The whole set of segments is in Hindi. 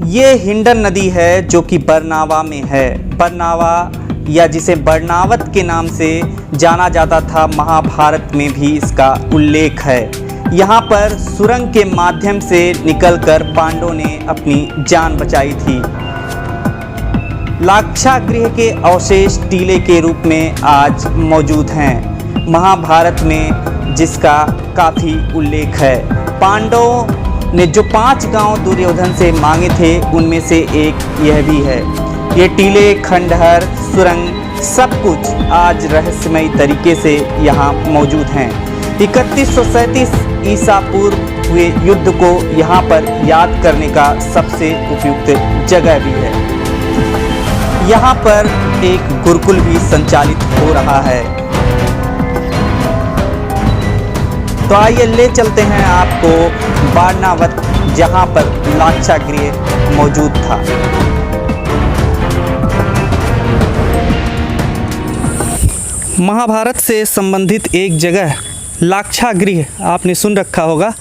ये हिंडन नदी है जो कि बरनावा में है। बरनावा या जिसे बरनावत के नाम से जाना जाता था, महाभारत में भी इसका उल्लेख है। यहाँ पर सुरंग के माध्यम से निकलकर पांडवों ने अपनी जान बचाई थी। लाक्षागृह के अवशेष टीले के रूप में आज मौजूद हैं, महाभारत में जिसका काफ़ी उल्लेख है। पांडवों ने जो 5 गांव दुर्योधन से मांगे थे उनमें से एक यह भी है। ये टीले, खंडहर, सुरंग सब कुछ आज रहस्यमयी तरीके से यहाँ मौजूद हैं। 3137 ईसा पूर्व हुए युद्ध को यहाँ पर याद करने का सबसे उपयुक्त जगह भी है। यहाँ पर एक गुरुकुल भी संचालित हो रहा है। तो आइए ले चलते हैं आपको बरनावत, जहाँ पर लाक्षागृह मौजूद था। महाभारत से संबंधित एक जगह लाक्षागृह आपने सुन रखा होगा,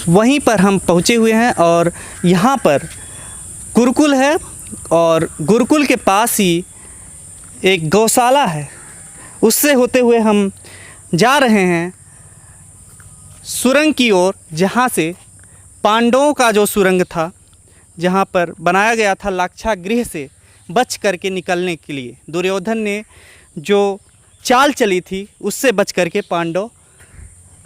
वहीं पर हम पहुँचे हुए हैं और यहाँ पर गुरुकुल है और गुरुकुल के पास ही एक गौशाला है। उससे होते हुए हम जा रहे हैं सुरंग की ओर, जहाँ से पांडवों का जो सुरंग था, जहाँ पर बनाया गया था लाक्षागृह से बच करके निकलने के लिए। दुर्योधन ने जो चाल चली थी उससे बच करके पांडव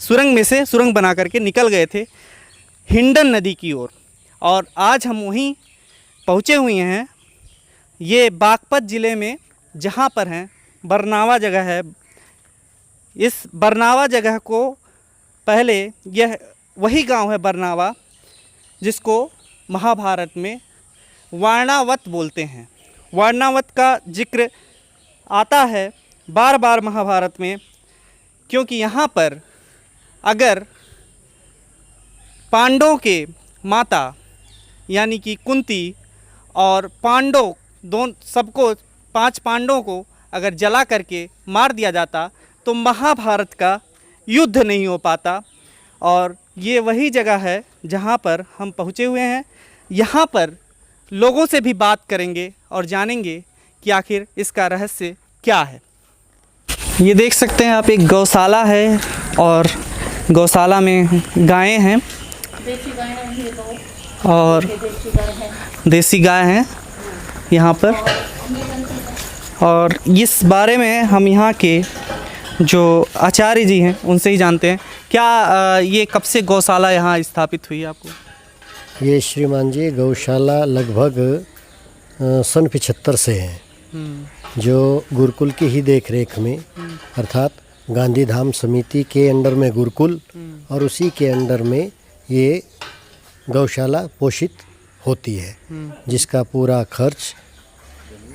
सुरंग में से सुरंग बना करके निकल गए थे हिंडन नदी की ओर। और आज हम वहीं पहुँचे हुए हैं। ये बागपत ज़िले में जहाँ पर हैं बरनावा जगह है। इस बरनावा जगह को पहले यह वही गांव है बरनावा, जिसको महाभारत में वर्णावत बोलते हैं। वर्णावत का जिक्र आता है बार बार महाभारत में, क्योंकि यहाँ पर अगर पांडवों के माता यानी कि कुंती और पांडव सबको 5 पांडवों को अगर जला करके मार दिया जाता तो महाभारत का युद्ध नहीं हो पाता। और ये वही जगह है जहाँ पर हम पहुँचे हुए हैं। यहाँ पर लोगों से भी बात करेंगे और जानेंगे कि आखिर इसका रहस्य क्या है। ये देख सकते हैं आप, एक गौशाला है और गौशाला में गायें हैं और देसी गाय हैं यहाँ पर। और इस बारे में हम यहाँ के जो आचार्य जी हैं उनसे ही जानते हैं। क्या ये कब से गौशाला यहाँ स्थापित हुई आपको? ये श्रीमान जी गौशाला लगभग सन 75 से है, जो गुरुकुल की ही देख रेख में, अर्थात गांधीधाम समिति के अंडर में गुरुकुल और उसी के अंडर में ये गौशाला पोषित होती है, जिसका पूरा खर्च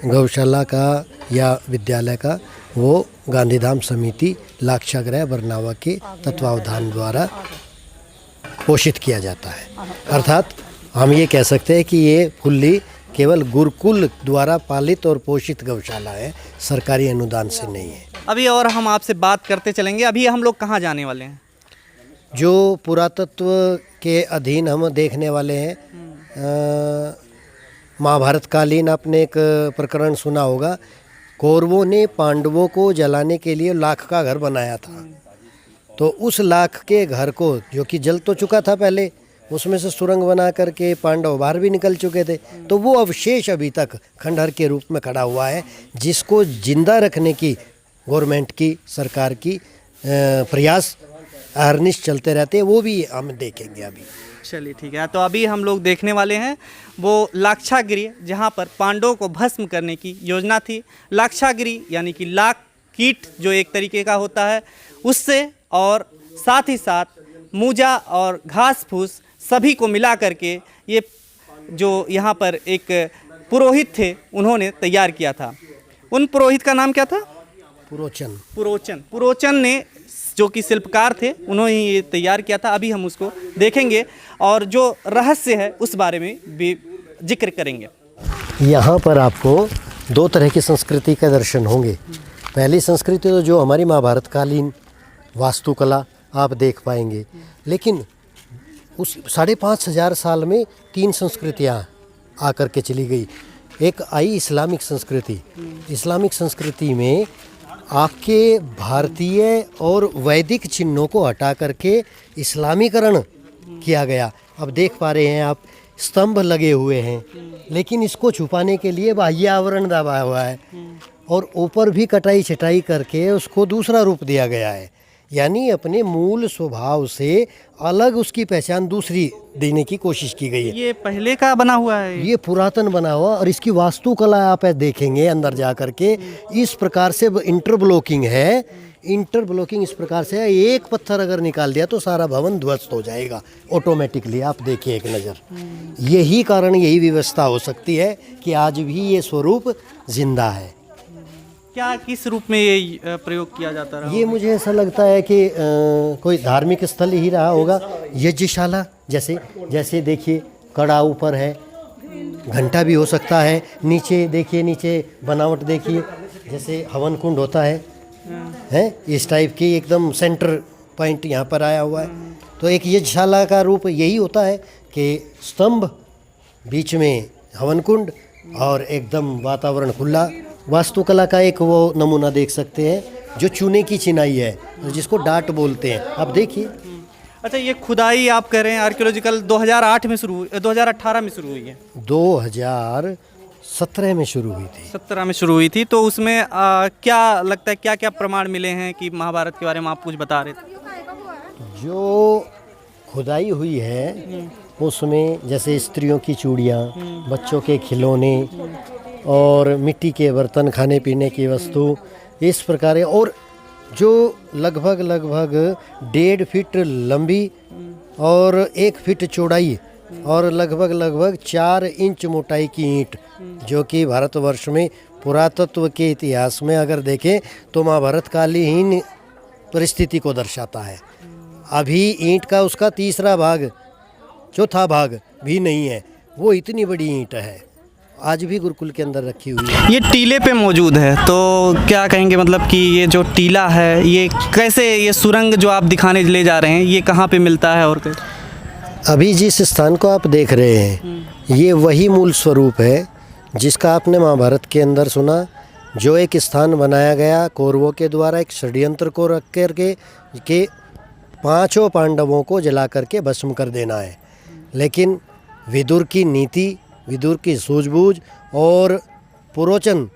गौशाला का या विद्यालय का वो गांधीधाम समिति लाक्षागृह बरनावा के तत्वावधान द्वारा पोषित किया जाता है। अर्थात हम ये कह सकते हैं कि ये फुल्ली केवल गुरुकुल द्वारा पालित और पोषित गौशाला है, सरकारी अनुदान से नहीं है। अभी और हम आपसे बात करते चलेंगे। अभी हम लोग कहाँ जाने वाले हैं? जो पुरातत्व के अधीन हम देखने वाले हैं, महाभारत कालीन आपने एक प्रकरण सुना होगा, कौरवों ने पांडवों को जलाने के लिए लाख का घर बनाया था। तो उस लाख के घर को, जो कि जल तो चुका था पहले, उसमें से सुरंग बना करके पांडव बाहर भी निकल चुके थे, तो वो अवशेष अभी तक खंडहर के रूप में खड़ा हुआ है, जिसको जिंदा रखने की गवर्नमेंट की, सरकार की प्रयास अहरनिश चलते रहते हैं। वो भी हम देखेंगे अभी। चलिए ठीक है। तो अभी हम लोग देखने वाले हैं वो लाक्षागृह, जहाँ पर पांडवों को भस्म करने की योजना थी। लाक्षागृह यानी कि लाख कीट जो एक तरीके का होता है उससे, और साथ ही साथ मूजा और घास फूस सभी को मिला करके ये जो यहाँ पर एक पुरोहित थे उन्होंने तैयार किया था। उन पुरोहित का नाम क्या था? पुरोचन ने, जो कि शिल्पकार थे, उन्होंने ये तैयार किया था। अभी हम उसको देखेंगे और जो रहस्य है उस बारे में भी जिक्र करेंगे। यहाँ पर आपको 2 तरह की संस्कृति का दर्शन होंगे। पहली संस्कृति तो जो हमारी महाभारत कालीन वास्तुकला आप देख पाएंगे, लेकिन उस 5,500 साल में 3 संस्कृतियाँ आकर के चली गई। एक आई इस्लामिक संस्कृति। इस्लामिक संस्कृति में आपके भारतीय और वैदिक चिन्हों को हटा करके इस्लामीकरण किया गया। अब देख पा रहे हैं आप, स्तंभ लगे हुए हैं, लेकिन इसको छुपाने के लिए बाह्य आवरण दबा हुआ है और ऊपर भी कटाई छटाई करके उसको दूसरा रूप दिया गया है। यानी अपने मूल स्वभाव से अलग उसकी पहचान दूसरी देने की कोशिश की गई है। ये पहले का बना हुआ है? ये पुरातन बना हुआ, और इसकी वास्तुकला आप देखेंगे अंदर जा करके, इस प्रकार से इंटरब्लॉकिंग है। इंटरब्लॉकिंग इस प्रकार से है, एक पत्थर अगर निकाल दिया तो सारा भवन ध्वस्त हो जाएगा ऑटोमेटिकली। आप देखिए एक नज़र, यही कारण, यही व्यवस्था हो सकती है कि आज भी ये स्वरूप जिंदा है। क्या किस रूप में ये प्रयोग किया जाता रहा? ये मुझे ऐसा लगता है कि कोई धार्मिक स्थल ही रहा होगा, यज्ञशाला जैसे। जैसे देखिए कड़ा ऊपर है, घंटा भी हो सकता है। नीचे देखिए, नीचे बनावट देखिए, जैसे हवन कुंड होता है इस टाइप की एकदम सेंटर पॉइंट यहाँ पर आया हुआ है। तो एक यज्ञशाला का रूप यही होता है कि स्तंभ, बीच में हवन कुंड और एकदम वातावरण खुला। वास्तुकला का एक वो नमूना देख सकते हैं जो चूने की चिनाई है, जिसको डाट बोलते हैं। आप देखिए। अच्छा, ये खुदाई आप कह रहे हैं आर्कियोलॉजिकल 2008 में शुरू हुई, 2018 में शुरू हुई है? 2017 में शुरू हुई थी। 17 में शुरू हुई थी। तो उसमें क्या लगता है, क्या क्या प्रमाण मिले हैं कि महाभारत के बारे में आप कुछ बता रहे थे? जो खुदाई हुई है उसमें जैसे स्त्रियों की चूड़ियाँ, बच्चों के खिलौने और मिट्टी के बर्तन, खाने पीने की वस्तु, इस प्रकार। और जो लगभग 1.5 फीट लंबी और 1 फीट चौड़ाई और लगभग 4 इंच मोटाई की ईंट, जो कि भारतवर्ष में पुरातत्व के इतिहास में अगर देखें तो महाभारत कालीन परिस्थिति को दर्शाता है। अभी ईंट का उसका तीसरा भाग, चौथा भाग भी नहीं है, वो इतनी बड़ी ईंट है, आज भी गुरुकुल के अंदर रखी हुई है। ये टीले पे मौजूद है, तो क्या कहेंगे, मतलब कि ये जो टीला है ये कैसे, ये सुरंग जो आप दिखाने ले जा रहे हैं, ये कहाँ पे मिलता है? और अभी जिस स्थान को आप देख रहे हैं ये वही मूल स्वरूप है जिसका आपने महाभारत के अंदर सुना। जो एक स्थान बनाया गया कौरवों के द्वारा एक षड्यंत्र को रख कर के 5 पांडवों को जला करके भस्म कर देना है, लेकिन विदुर की नीति, विदुर की सूझबूझ और पुरोचन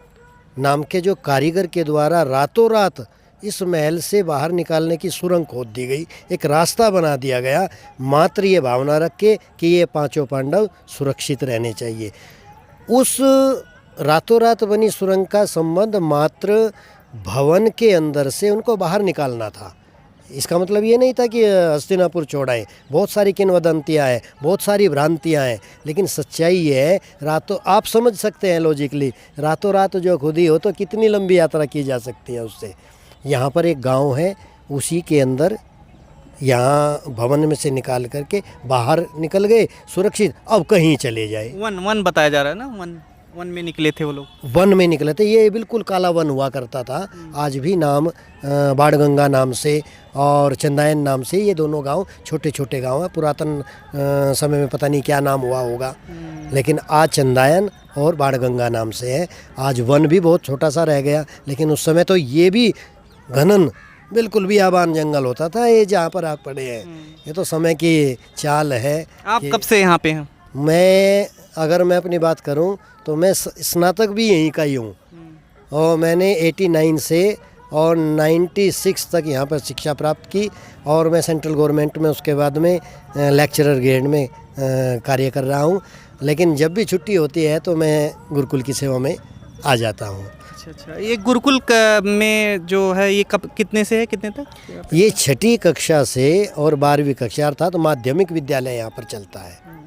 नाम के जो कारीगर के द्वारा रातों रात इस महल से बाहर निकालने की सुरंग खोद दी गई, एक रास्ता बना दिया गया, मात्र ये भावना रख के कि ये 5 पांडव सुरक्षित रहने चाहिए। उस रातों रात बनी सुरंग का संबंध मात्र भवन के अंदर से उनको बाहर निकालना था। इसका मतलब ये नहीं था कि हस्तिनापुर छोड़ाएं। बहुत सारी किंवदंतियाँ हैं, बहुत सारी भ्रांतियाँ हैं, लेकिन सच्चाई ये है, रातों, आप समझ सकते हैं लॉजिकली, रातों रात जो खुदी हो तो कितनी लंबी यात्रा की जा सकती है उससे। यहाँ पर एक गांव है, उसी के अंदर यहाँ भवन में से निकाल करके बाहर निकल गए सुरक्षित, अब कहीं चले जाए। वन बताया जा रहा है ना, वन में निकले थे वो लोग, वन में निकले थे। ये बिल्कुल काला वन हुआ करता था। आज भी नाम बाणगंगा नाम से और चंदायन नाम से ये दोनों गांव छोटे छोटे गांव हैं। पुरातन समय में पता नहीं क्या नाम हुआ होगा, लेकिन आज चंदायन और बाणगंगा नाम से है। आज वन भी बहुत छोटा सा रह गया, लेकिन उस समय तो ये भी घनन बिल्कुल भी आबान जंगल होता था। ये जहाँ पर आप पड़े हैं ये तो समय की चाल है। आप कब से यहाँ पे हैं? अगर मैं अपनी बात करूं तो मैं स्नातक भी यहीं का ही हूँ, और मैंने 89 से और 96 तक यहाँ पर शिक्षा प्राप्त की, और मैं सेंट्रल गवर्नमेंट में उसके बाद में लेक्चरर ग्रेड में कार्य कर रहा हूँ। लेकिन जब भी छुट्टी होती है तो मैं गुरुकुल की सेवा में आ जाता हूँ। अच्छा, ये गुरुकुल में जो है ये कब, कितने से है कितने तक? ये 6ठी कक्षा से और 12वीं कक्षा अर्थात माध्यमिक विद्यालय यहाँ पर चलता है।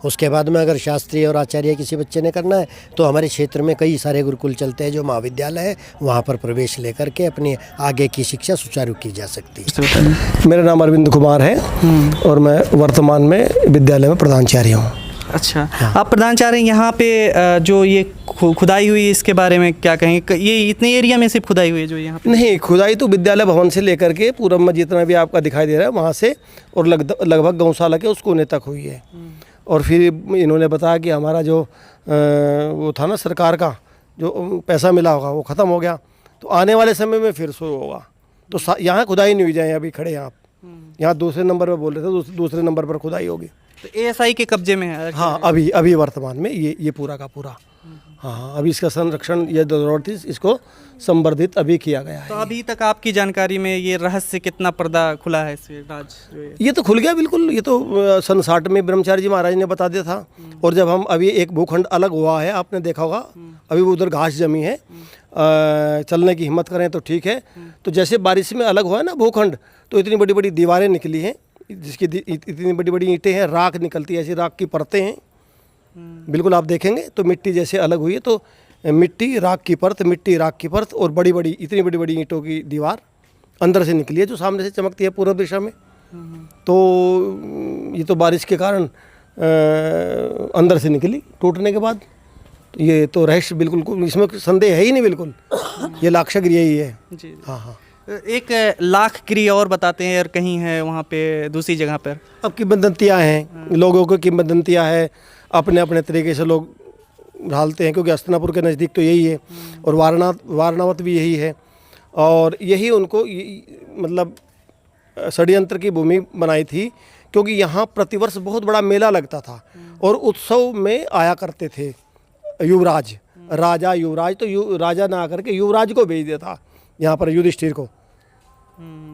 उसके बाद में अगर शास्त्रीय और आचार्य किसी बच्चे ने करना है तो हमारे क्षेत्र में कई सारे गुरुकुल चलते हैं जो महाविद्यालय है, वहाँ पर प्रवेश लेकर के अपनी आगे की शिक्षा सुचारू की जा सकती है। मेरा नाम अरविंद कुमार है और मैं वर्तमान में विद्यालय में प्रधानाचार्य हूँ। अच्छा, आप प्रधानाचार्य यहाँ पे जो ये खुदाई हुई इसके बारे में क्या कहेंगे? ये इतने एरिया में सिर्फ खुदाई हुई है जो यहाँ पे? नहीं, खुदाई तो विद्यालय भवन से लेकर के पूरब में जितना भी आपका दिखाई दे रहा है वहाँ से और लगभग गौशाला के उस कोने तक हुई है। और फिर इन्होंने बताया कि हमारा जो वो था ना सरकार का जो पैसा मिला होगा वो ख़त्म हो गया, तो आने वाले समय में फिर शुरू होगा। तो यहाँ खुदाई नहीं हुई जाए, अभी खड़े हैं आप, यहाँ दूसरे नंबर पर बोल रहे थे, दूसरे नंबर पर खुदाई होगी। तो एएसआई के कब्जे में है? हाँ, अभी वर्तमान में ये पूरा का पूरा, हाँ, अभी इसका संरक्षण ये जरूरत, इसको संवर्धित अभी किया गया है। तो अभी तक आपकी जानकारी में ये रहस्य कितना पर्दा खुला है इस राज जो ये तो खुल गया बिल्कुल, ये तो सन 60 में ब्रह्मचारी जी महाराज ने बता दिया था। और जब हम अभी एक भूखंड अलग हुआ है, आपने देखा होगा, अभी वो उधर घास जमी है, चलने की हिम्मत करें तो ठीक है। तो जैसे बारिश में अलग हुआ है ना भूखंड, तो इतनी बड़ी बड़ी दीवारें निकली हैं, जिसकी इतनी बड़ी बड़ी ईंटें हैं, राख निकलती है, ऐसी राख की परतें हैं, बिल्कुल आप देखेंगे तो मिट्टी जैसे अलग हुई है, तो मिट्टी राख की परत, मिट्टी राख की परत, और बड़ी बड़ी इतनी बड़ी बड़ी ईंटों की दीवार अंदर से निकली है, जो सामने से चमकती है पूर्व दिशा में। तो ये तो बारिश के कारण अंदर से निकली टूटने के बाद। ये तो रहस्य बिल्कुल, इसमें संदेह है ही नहीं, बिल्कुल ये लाक्षागृह ही है जी। हाँ हाँ। एक लाख गृह और बताते हैं, और कहीं है वहाँ पे दूसरी जगह पर? अब किंवदंतियाँ हैं, लोगों को किंवदंतियाँ है, अपने अपने तरीके से लोग ढालते हैं, क्योंकि हस्तिनापुर के नज़दीक तो यही है, और वारणावत भी यही है, और यही उनको मतलब षड्यंत्र की भूमि बनाई थी, क्योंकि यहाँ प्रतिवर्ष बहुत बड़ा मेला लगता था, और उत्सव में आया करते थे युवराज, राजा युवराज, तो राजा ना आकर के युवराज को भेज देता यहाँ पर युधिष्ठिर को,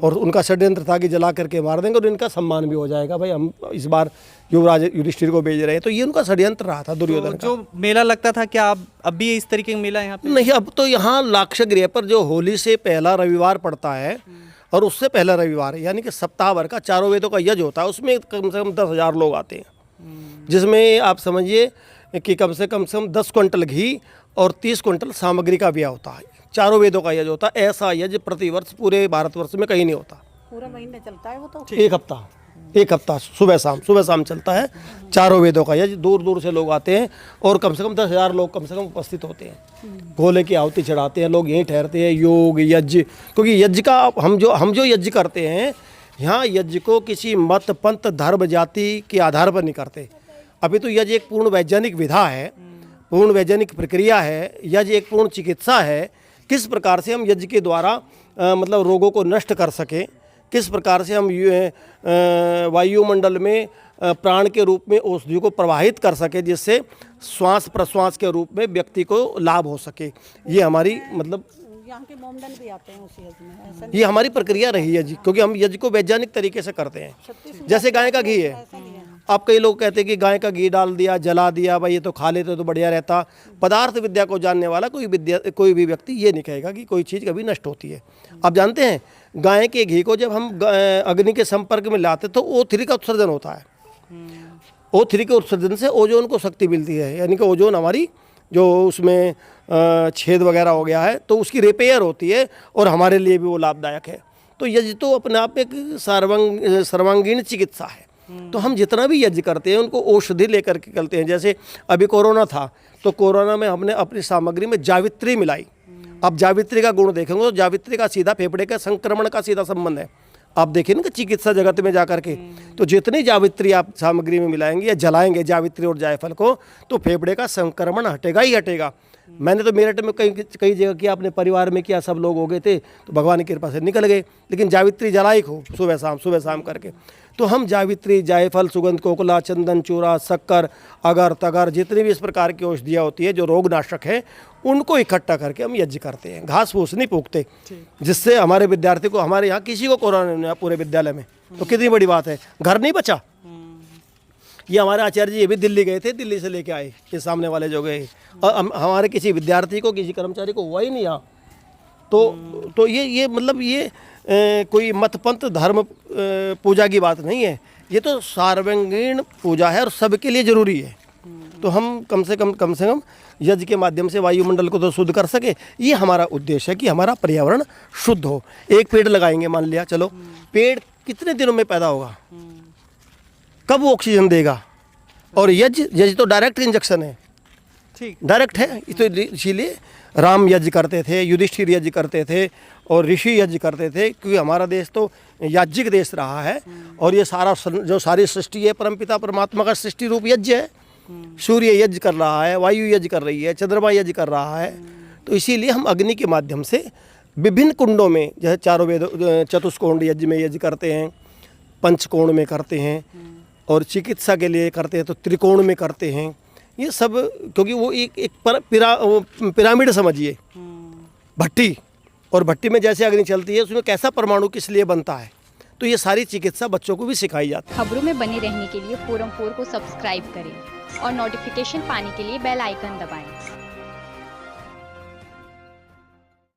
और उनका षड्यंत्र था कि जला करके मार देंगे और इनका सम्मान भी हो जाएगा, भाई हम इस बार युवराज युधिष्ठिर को भेज रहे हैं। तो ये उनका षड्यंत्र रहा था दुर्योधन का। जो मेला लगता था, क्या अब भी इस तरीके का मेला यहाँ पे? नहीं, अब तो यहाँ लाक्षागृह पर जो होली से पहला रविवार पड़ता है और उससे पहला रविवार, यानी कि सप्ताह भर का 4 वेदों का यज्ञ होता है, उसमें कम से कम 10,000 लोग आते हैं, जिसमें आप समझिए कि कम से कम 10 क्विंटल घी और 30 क्विंटल सामग्री का व्यय होता है। 4 वेदों का यज्ञ होता है। ऐसा यज्ञ प्रतिवर्ष पूरे भारतवर्ष में कहीं नहीं होता। पूरा महीने चलता है वो तो? एक हफ्ता सुबह शाम चलता है 4 वेदों का यज्ञ। दूर दूर से लोग आते हैं, और कम से कम 10,000 लोग कम से कम उपस्थित होते हैं। भोले की आहुति चढ़ाते हैं लोग, यहीं ठहरते हैं, योग यज्ञ, क्योंकि यज्ञ का हम जो यज्ञ करते हैं, यहाँ यज्ञ को किसी मत पंथ धर्म जाति के आधार पर नहीं करते। अभी तो यज्ञ एक पूर्ण वैज्ञानिक विधा है, पूर्ण वैज्ञानिक प्रक्रिया है, यज्ञ एक पूर्ण चिकित्सा है। किस प्रकार से हम यज्ञ के द्वारा मतलब रोगों को नष्ट कर सकें, किस प्रकार से हम वायुमंडल में प्राण के रूप में औषधियों को प्रवाहित कर सके, जिससे श्वास प्रश्वास के रूप में व्यक्ति को लाभ हो सके। ये हमारी मतलब यहाँ के मोमडन भी आते हैं उस यज्ञ में, ऐसा ये हमारी प्रक्रिया रही है जी, क्योंकि हम यज्ञ को वैज्ञानिक तरीके से करते हैं। जैसे गाय का घी है, अब कई लोग कहते हैं कि गाय का घी डाल दिया, जला दिया, भाई ये तो खा लेते तो बढ़िया रहता। पदार्थ विद्या को जानने वाला कोई भी व्यक्ति ये नहीं कहेगा कि कोई चीज़ कभी नष्ट होती है। आप जानते हैं गाय के घी को जब हम अग्नि के संपर्क में लाते तो O3 का उत्सर्जन होता है। O3 के उत्सर्जन से ओजोन को शक्ति मिलती है, यानी कि ओजोन हमारी जो उसमें छेद वगैरह हो गया है तो उसकी रिपेयर होती है, और हमारे लिए भी वो लाभदायक है। तो यज्ञ तो अपने आप एक सर्वांगीण चिकित्सा है। तो हम जितना भी यज्ञ करते हैं उनको औषधि लेकर के करते हैं। जैसे अभी कोरोना था, तो कोरोना में हमने अपनी सामग्री में जावित्री मिलाई। अब जावित्री का गुण देखेंगे तो जावित्री का सीधा फेफड़े का संक्रमण का सीधा संबंध है। आप देखिए ना कि चिकित्सा जगत में जा करके, तो जितनी जावित्री आप सामग्री में मिलाएंगे या जलाएंगे जावित्री और जायफल को, तो फेफड़े का संक्रमण हटेगा ही हटेगा। मैंने तो मेरठ में कई जगह किया, अपने परिवार में किया, सब लोग हो गए थे तो भगवान की कृपा से निकल गए। लेकिन जावित्री जलाई खूब सुबह शाम करके। तो हम जावित्री, जायफल, सुगंध कोकला, चंदन, चूरा, शक्कर, अगर तगर, जितनी भी इस प्रकार की औषधियाँ होती है जो रोगनाशक है, उनको इकट्ठा करके हम यज्ञ करते हैं। घास फूस नहीं फूकते, जिससे हमारे विद्यार्थी को, हमारे यहाँ किसी को कोरोना नहीं हुआ पूरे विद्यालय में। तो कितनी बड़ी बात है, घर नहीं बचा। ये हमारे आचार्य जी ये भी दिल्ली गए थे, दिल्ली से लेके आए ये सामने वाले जो गए, और हमारे किसी विद्यार्थी को, किसी कर्मचारी को हुआ ही नहीं यहाँ। तो ये मतलब ये कोई मत पंथ धर्म पूजा की बात नहीं है, ये तो सार्वजनिक पूजा है और सबके लिए ज़रूरी है। तो हम कम से कम यज्ञ के माध्यम से वायुमंडल को तो शुद्ध कर सके, ये हमारा उद्देश्य है कि हमारा पर्यावरण शुद्ध हो। एक पेड़ लगाएंगे, मान लिया चलो, पेड़ कितने दिनों में पैदा होगा, कब वो ऑक्सीजन देगा? और यज्ञ तो डायरेक्ट इंजेक्शन है, ठीक। डायरेक्ट है। तो इसीलिए राम यज्ञ करते थे, युधिष्ठिर यज्ञ करते थे और ऋषि यज्ञ करते थे, क्योंकि हमारा देश तो याज्ञिक देश रहा है। और ये सारा जो सारी सृष्टि है परमपिता परमात्मा का सृष्टि रूप यज्ञ है। सूर्य यज्ञ कर रहा है, वायु यज्ञ कर रही है, चंद्रमा यज्ञ कर रहा है। तो इसीलिए हम अग्नि के माध्यम से विभिन्न कुंडों में, जैसे चारों वेद चतुष्कोण यज्ञ में यज्ञ करते हैं, पंचकोण में करते हैं, और चिकित्सा के लिए करते हैं तो त्रिकोण में करते हैं। ये सब क्योंकि वो एक पिरामिड समझिए, भट्टी, और भट्टी में जैसे अग्नि चलती है उसमें कैसा परमाणु किस लिए बनता है, तो ये सारी चिकित्सा बच्चों को भी सिखाई जाती है। खबरों में बने रहने के लिए फोरम 4 को सब्सक्राइब करें और नोटिफिकेशन पाने के लिए बेल आइकन दबाएं।